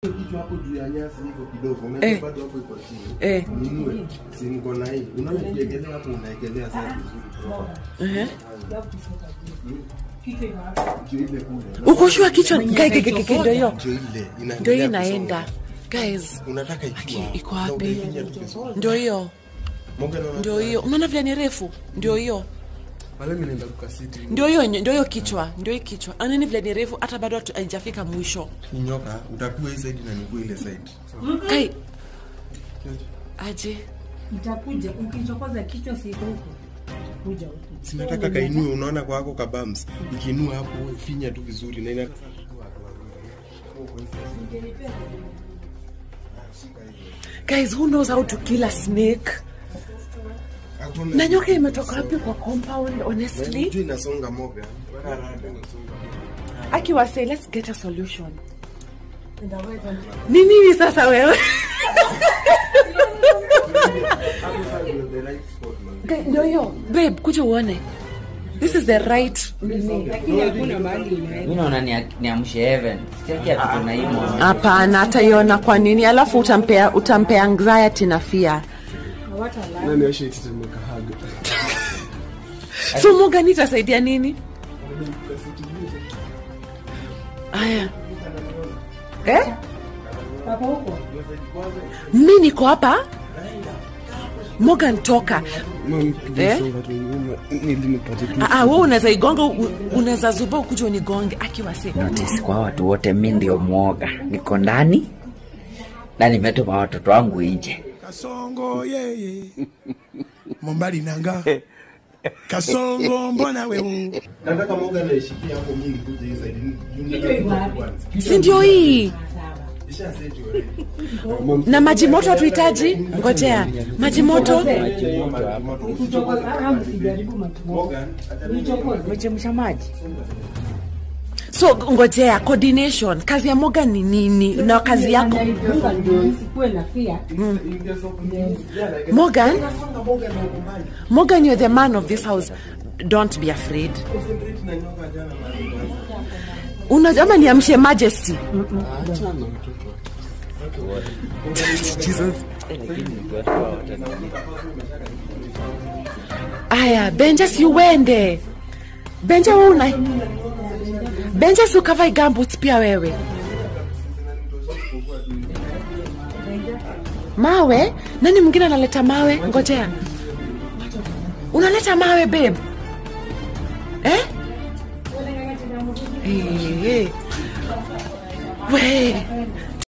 Kitu hapo juu ya nyasi iko kidogo, unaweza bado hapo iko chini. Ninue, si niko na hii. Unawekelea hapo unaekelea sasa vizuri. Ukoshua kichwa ndio hiyo. Ndio inaenda. Guys, unataka iko wapi? Ndio hiyo. Ndio hiyo. Unaona vile ni refu? Ndio hiyo. Wale mimi naenda kukasiti. Ndio hiyo kichwa. Ndio hiyo kichwa. Anani vile ni refu hata bado haijafika mwisho. Nyoka utakuwa hii side na nikuwa ile side. Kai. Aje. Itakuja ukichokoza kichwa siko huko. Kuja huko. Sinataka kainue, unaona kwa wako kabams. Ukiinua hapo finya tu vizuri na ina Guys, who knows how to kill a snake? Na nyoka imetoka wapi kwa compound, honestly? Inasonga moga. Akiwa say let's get a solution. Nini sasa wewe? Ndio hiyo. Babe, kuja uone. This is the right. Lakini hakuna mahali inaenda. Mimi naona ni amshe heaven. Sikia kitu na hiyo. Hapana, ataiona kwa nini? Alafu utampea anxiety na fear. Nani ashe ititemeka haga. So Moga nitasaidia nini? Aya. Hapo huko. Mimi niko hapa. Morgan toka. Wewe unaweza igonga, unaweza zuba ukuje unigonge akiwa safe. Notice kwa watu wote mimi ndio muoga. Niko ndani na nimetuma watoto wangu nje. Kasongo yeye. Mombali nanga. Kasongo mbona wewe? Nataka Moga na ishikia hapo mimi kuje hizo side. Si ndio hii? Na maji moto hatuhitaji. Ngojea. Maji moto. Mchemsha maji. So ngojea, coordination. Kazi ya Moga ni nini? Na kazi yako ndio isikuwe na fear. Morgan, you're the man of this house. Don't be afraid. Unajua niamshe majesty. Jesus. Aya, Benja si uende. Benja wewe Benja si ukavai gumboots pia wewe. Mawe? Nani mwingine analeta mawe? Ngojea. Unaleta mawe babe? We.